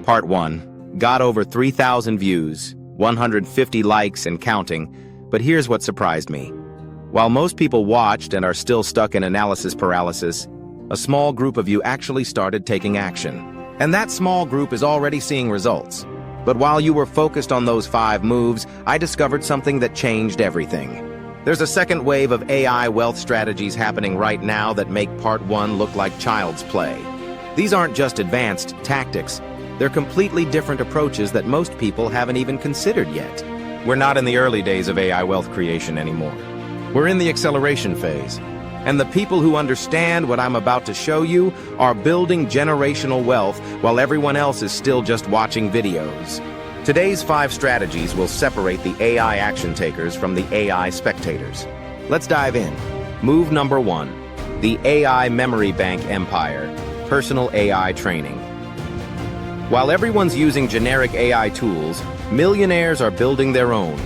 Part 1. Got over 3,000 views, 150 likes and counting, but here's what surprised me. While most people watched and are still stuck in analysis paralysis, a small group of you actually started taking action. And that small group is already seeing results. But while you were focused on those 5 moves, I discovered something that changed everything. There's a second wave of AI wealth strategies happening right now that make Part 1 look like child's play. These aren't just advanced tactics. They're completely different approaches that most people haven't even considered yet. We're not in the early days of AI wealth creation anymore. We're in the acceleration phase. And the people who understand what I'm about to show you are building generational wealth while everyone else is still just watching videos. Today's 5 strategies will separate the AI action takers from the AI spectators. Let's dive in. Move number 1. The AI memory bank empire. Personal AI training. While everyone's using generic AI tools, millionaires are building their own.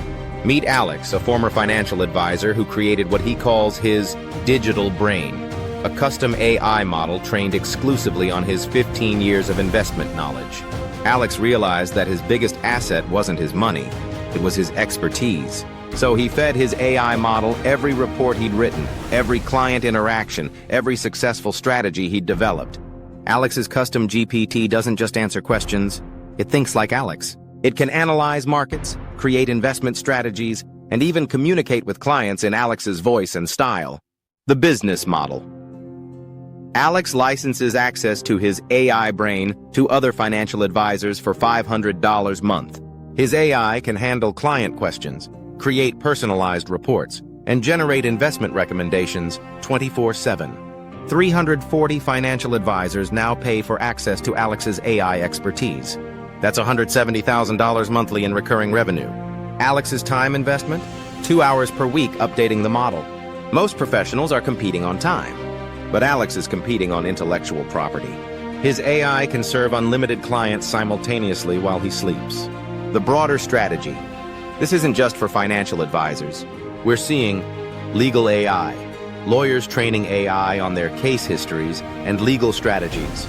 Meet Alex, a former financial advisor who created what he calls his digital brain, a custom AI model trained exclusively on his 15 years of investment knowledge. Alex realized that his biggest asset wasn't his money, it was his expertise. So he fed his AI model every report he'd written, every client interaction, every successful strategy he'd developed. Alex's custom GPT doesn't just answer questions, it thinks like Alex. It can analyze markets, create investment strategies, and even communicate with clients in Alex's voice and style. The business model. Alex licenses access to his AI brain to other financial advisors for $500 a month. His AI can handle client questions, create personalized reports, and generate investment recommendations 24/7. 340 financial advisors now pay for access to Alex's AI expertise. That's $170,000 monthly in recurring revenue. Alex's time investment? 2 hours per week updating the model. Most professionals are competing on time, but Alex is competing on intellectual property. His AI can serve unlimited clients simultaneously while he sleeps. The broader strategy. This isn't just for financial advisors. We're seeing legal AI, lawyers training AI on their case histories and legal strategies.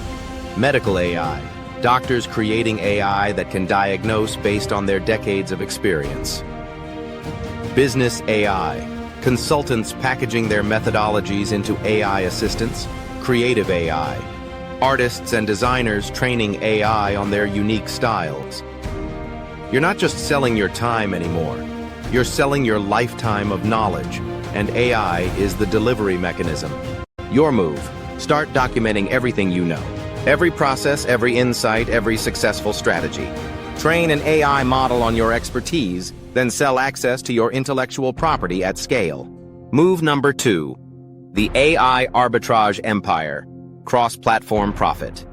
Medical AI, doctors creating AI that can diagnose based on their decades of experience. Business AI, consultants packaging their methodologies into AI assistants. Creative AI, artists and designers training AI on their unique styles. You're not just selling your time anymore. You're selling your lifetime of knowledge, and AI is the delivery mechanism. Your move. Start documenting everything you know. Every process, every insight, every successful strategy. Train an AI model on your expertise, then sell access to your intellectual property at scale. Move number 2. The AI arbitrage empire. Cross-platform profit.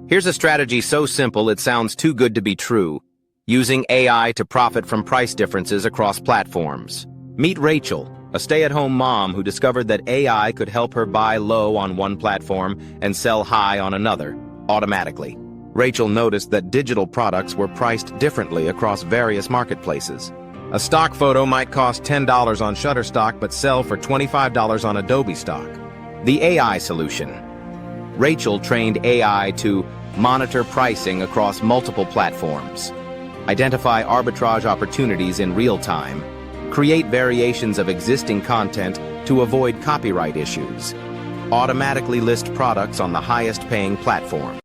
Here's a strategy so simple it sounds too good to be true. Using AI to profit from price differences across platforms. Meet Rachel, a stay-at-home mom who discovered that AI could help her buy low on one platform and sell high on another, automatically. Rachel noticed that digital products were priced differently across various marketplaces. A stock photo might cost $10 on Shutterstock but sell for $25 on Adobe Stock. The AI solution. Rachel trained AI to monitor pricing across multiple platforms, identify arbitrage opportunities in real time, create variations of existing content to avoid copyright issues, automatically list products on the highest-paying platforms.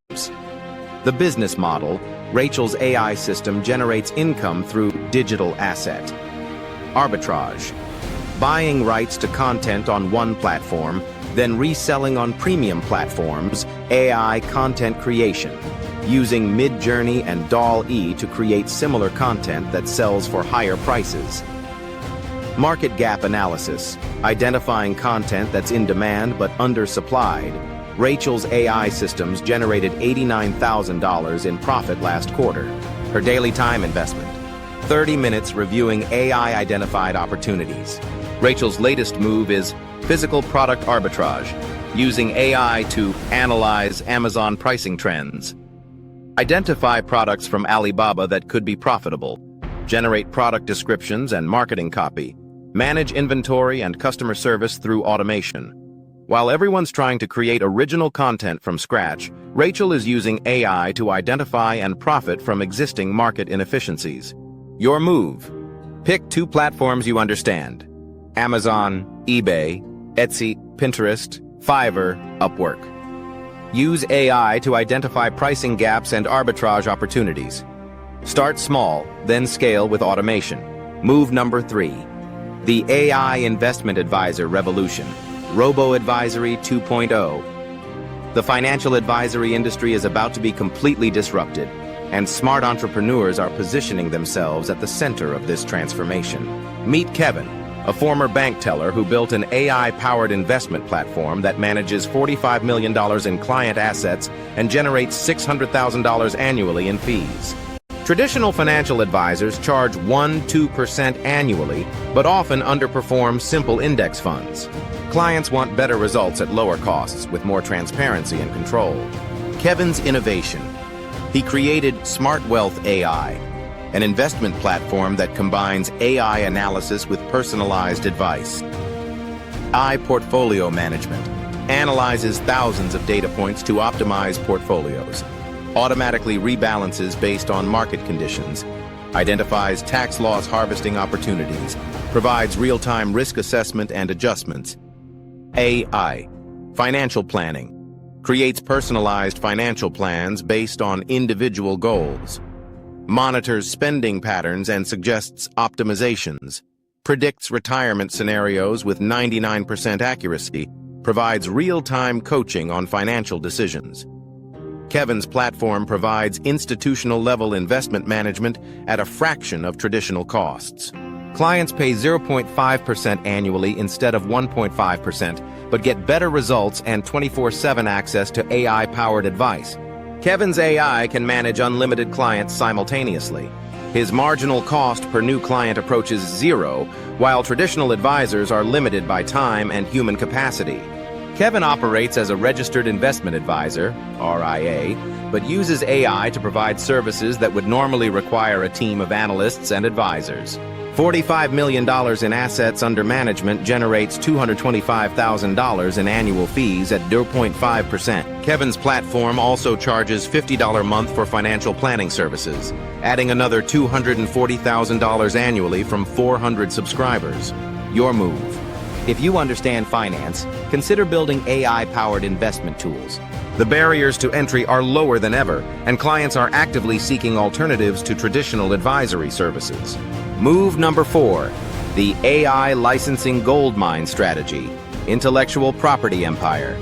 The business model, Rachel's AI system generates income through digital asset. Arbitrage, buying rights to content on one platform, then reselling on premium platforms, AI content creation, using Midjourney and DALL-E to create similar content that sells for higher prices. Market gap analysis, identifying content that's in demand but undersupplied. Rachel's AI systems generated $89,000 in profit last quarter. Her daily time investment, 30 minutes reviewing AI-identified opportunities. Rachel's latest move is physical product arbitrage, using AI to analyze Amazon pricing trends. Identify products from Alibaba that could be profitable. Generate product descriptions and marketing copy. Manage inventory and customer service through automation. While everyone's trying to create original content from scratch, Rachel is using AI to identify and profit from existing market inefficiencies. Your move. Pick 2 platforms you understand: Amazon, eBay, Etsy, Pinterest, Fiverr, Upwork. Use AI to identify pricing gaps and arbitrage opportunities. Start small, then scale with automation. Move number 3. The AI Investment Advisor Revolution. Robo-Advisory 2.0. The financial advisory industry is about to be completely disrupted, and smart entrepreneurs are positioning themselves at the center of this transformation. Meet Kevin, a former bank teller who built an AI-powered investment platform that manages $45 million in client assets and generates $600,000 annually in fees. Traditional financial advisors charge 1–2% annually, but often underperform simple index funds. Clients want better results at lower costs with more transparency and control. Kevin's innovation. He created Smart Wealth AI, an investment platform that combines AI analysis with personalized advice. AI Portfolio Management analyzes thousands of data points to optimize portfolios, automatically rebalances based on market conditions, identifies tax loss harvesting opportunities, provides real-time risk assessment and adjustments. AI Financial Planning creates personalized financial plans based on individual goals, monitors spending patterns and suggests optimizations, predicts retirement scenarios with 99% accuracy, provides real-time coaching on financial decisions. Kevin's platform provides institutional-level investment management at a fraction of traditional costs. Clients pay 0.5% annually instead of 1.5%, but get better results and 24/7 access to AI-powered advice. Kevin's AI can manage unlimited clients simultaneously. His marginal cost per new client approaches 0, while traditional advisors are limited by time and human capacity. Kevin operates as a registered investment advisor, RIA, but uses AI to provide services that would normally require a team of analysts and advisors. $45 million in assets under management generates $225,000 in annual fees at 0.5%. Kevin's platform also charges $50 a month for financial planning services, adding another $240,000 annually from 400 subscribers. Your move. If you understand finance, consider building AI-powered investment tools. The barriers to entry are lower than ever, and clients are actively seeking alternatives to traditional advisory services. Move number 4, the AI licensing goldmine strategy, intellectual property empire.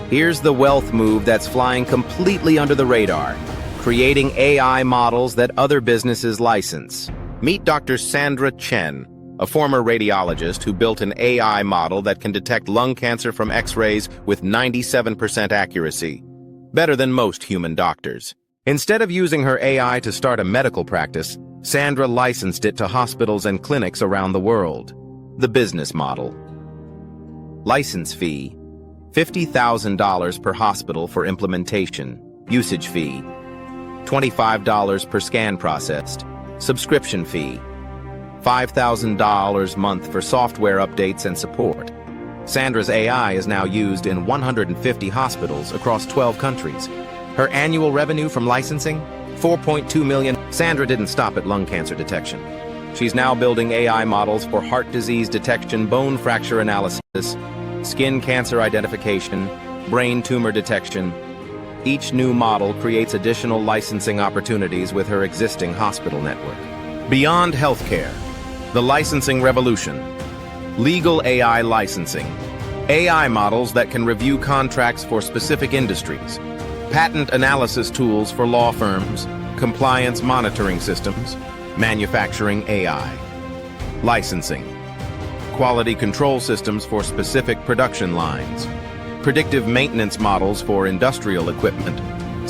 Here's the wealth move that's flying completely under the radar, creating AI models that other businesses license. Meet Dr. Sandra Chen, a former radiologist who built an AI model that can detect lung cancer from X-rays with 97% accuracy, better than most human doctors. Instead of using her AI to start a medical practice, Sandra licensed it to hospitals and clinics around the world. The business model. License fee, $50,000 per hospital for implementation. Usage fee, $25 per scan processed. Subscription fee, $5,000 a month for software updates and support. Sandra's AI is now used in 150 hospitals across 12 countries. Her annual revenue from licensing? $4.2 million. Sandra didn't stop at lung cancer detection. She's now building AI models for heart disease detection, bone fracture analysis, skin cancer identification, brain tumor detection. Each new model creates additional licensing opportunities with her existing hospital network. Beyond healthcare, the licensing revolution. Legal AI licensing. AI models that can review contracts for specific industries. Patent analysis tools for law firms, compliance monitoring systems, manufacturing AI. Licensing. Quality control systems for specific production lines. Predictive maintenance models for industrial equipment.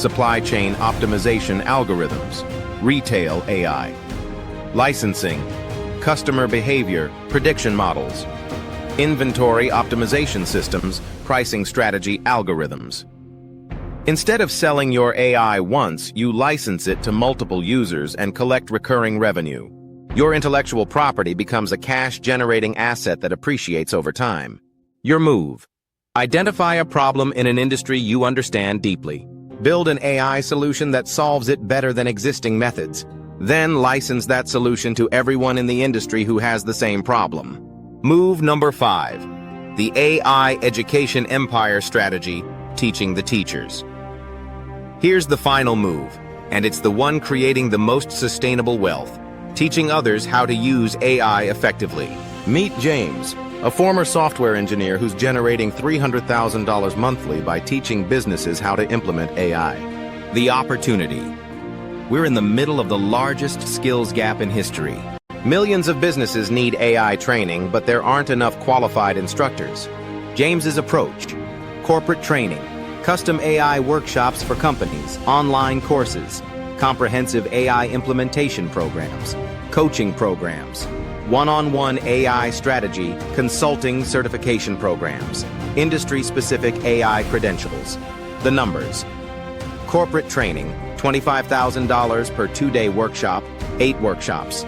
Supply chain optimization algorithms. Retail AI. Licensing. Customer behavior prediction models. Inventory optimization systems, pricing strategy algorithms. Instead of selling your AI once, you license it to multiple users and collect recurring revenue. Your intellectual property becomes a cash-generating asset that appreciates over time. Your move. Identify a problem in an industry you understand deeply. Build an AI solution that solves it better than existing methods. Then license that solution to everyone in the industry who has the same problem. Move number 5. The AI Education Empire Strategy, Teaching the Teachers. Here's the final move, and it's the one creating the most sustainable wealth, teaching others how to use AI effectively. Meet James, a former software engineer who's generating $300,000 monthly by teaching businesses how to implement AI. The opportunity. We're in the middle of the largest skills gap in history. Millions of businesses need AI training, but there aren't enough qualified instructors. James's approach: corporate training, custom AI workshops for companies, online courses, comprehensive AI implementation programs, coaching programs, one-on-one AI strategy, consulting certification programs, industry-specific AI credentials. The numbers: corporate training, $25,000 per 2-day workshop, 8 workshops.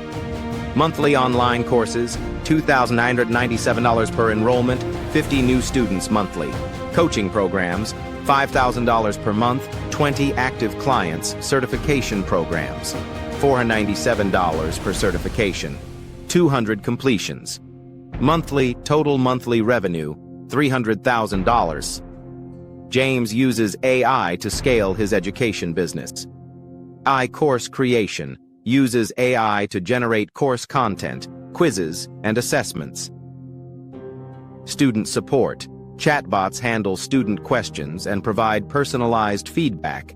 Monthly online courses, $2,997 per enrollment, 50 new students monthly. Coaching programs, $5,000 per month, 20 active clients, certification programs, $497 per certification, 200 completions. Total monthly revenue, $300,000. James uses AI to scale his education business. Course creation uses AI to generate course content, quizzes, and assessments. Student support. Chatbots handle student questions and provide personalized feedback.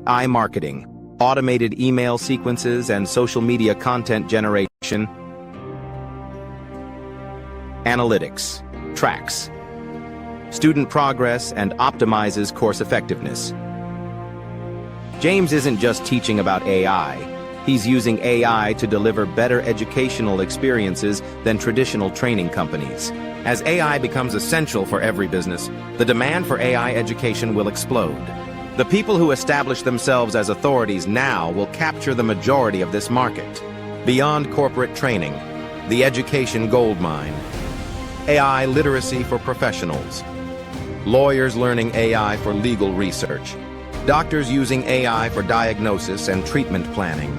Marketing. Automated email sequences and social media content generation. Analytics. Tracks student progress and optimizes course effectiveness. James isn't just teaching about AI. He's using AI to deliver better educational experiences than traditional training companies. As AI becomes essential for every business, the demand for AI education will explode. The people who establish themselves as authorities now will capture the majority of this market. Beyond corporate training, the education goldmine. AI literacy for professionals. Lawyers learning AI for legal research. Doctors using AI for diagnosis and treatment planning.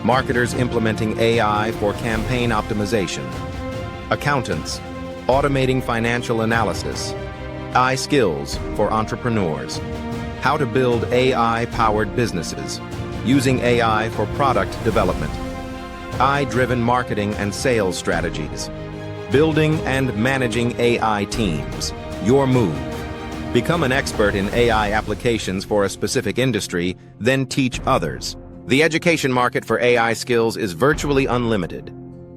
Marketers implementing AI for campaign optimization. Accountants automating financial analysis. skills for entrepreneurs. How to build AI-powered businesses. Using AI for product development. AI-driven marketing and sales strategies. Building and managing AI teams. Your move. Become an expert in AI applications for a specific industry, then teach others. The education market for AI skills is virtually unlimited,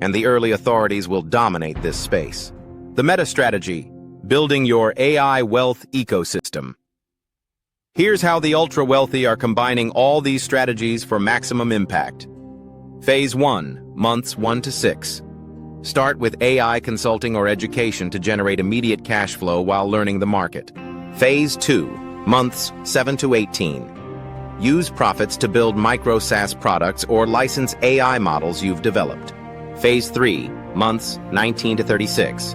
and the early authorities will dominate this space. The meta strategy: building your AI wealth ecosystem. Here's how the ultra-wealthy are combining all these strategies for maximum impact. Phase 1, months 1 to 6. Start with AI consulting or education to generate immediate cash flow while learning the market. Phase 2, months 7 to 18. Use profits to build micro SaaS products or license AI models you've developed. Phase 3, months 19 to 36.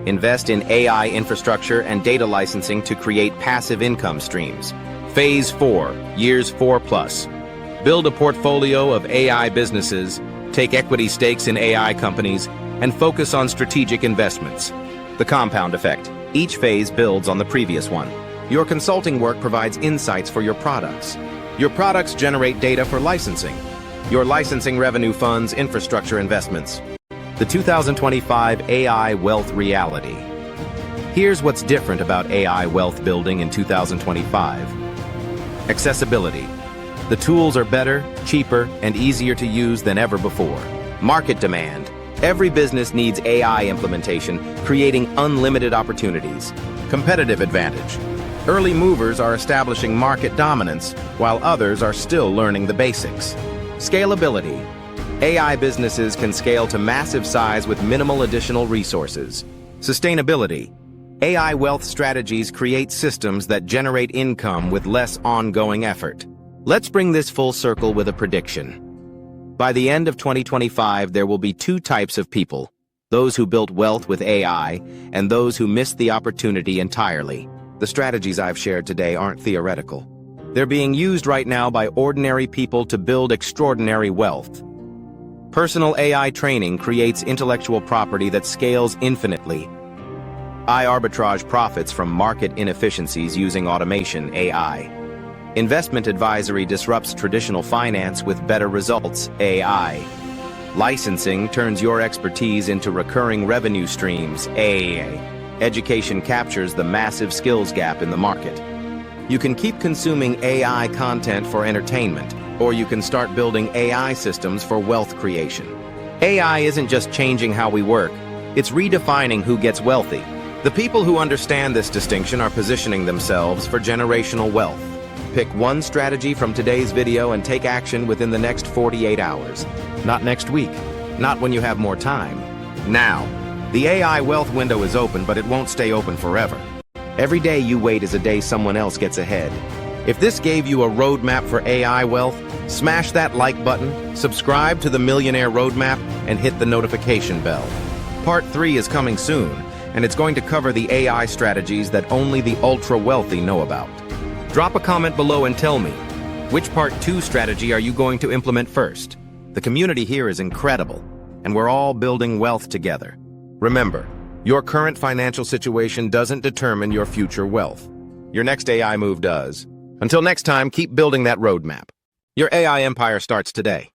Invest in AI infrastructure and data licensing to create passive income streams. Phase 4, years 4 plus. Build a portfolio of AI businesses, take equity stakes in AI companies, and focus on strategic investments. The compound effect. Each phase builds on the previous one. Your consulting work provides insights for your products. Your products generate data for licensing. Your licensing revenue funds infrastructure investments. The 2025 AI Wealth Reality. Here's what's different about AI wealth building in 2025. Accessibility. The tools are better, cheaper, and easier to use than ever before. Market demand. Every business needs AI implementation, creating unlimited opportunities. Competitive advantage. Early movers are establishing market dominance, while others are still learning the basics. Scalability. AI businesses can scale to massive size with minimal additional resources. Sustainability. AI wealth strategies create systems that generate income with less ongoing effort. Let's bring this full circle with a prediction. By the end of 2025, there will be 2 types of people: those who built wealth with AI, and those who missed the opportunity entirely. The strategies I've shared today aren't theoretical. They're being used right now by ordinary people to build extraordinary wealth. Personal AI training creates intellectual property that scales infinitely. I arbitrage profits from market inefficiencies using automation, AI. Investment advisory disrupts traditional finance with better results, AI. Licensing turns your expertise into recurring revenue streams, AI. Education captures the massive skills gap in the market. You can keep consuming AI content for entertainment, or you can start building AI systems for wealth creation. AI isn't just changing how we work, it's redefining who gets wealthy. The people who understand this distinction are positioning themselves for generational wealth. Pick one strategy from today's video and take action within the next 48 hours. Not next week. Not when you have more time. Now. The AI wealth window is open, but it won't stay open forever. Every day you wait is a day someone else gets ahead. If this gave you a roadmap for AI wealth, smash that like button, subscribe to the Millionaire Roadmap, and hit the notification bell. Part 3 is coming soon, and it's going to cover the AI strategies that only the ultra-wealthy know about. Drop a comment below and tell me, which Part 2 strategy are you going to implement first? The community here is incredible, and we're all building wealth together. Remember, your current financial situation doesn't determine your future wealth. Your next AI move does. Until next time, keep building that roadmap. Your AI empire starts today.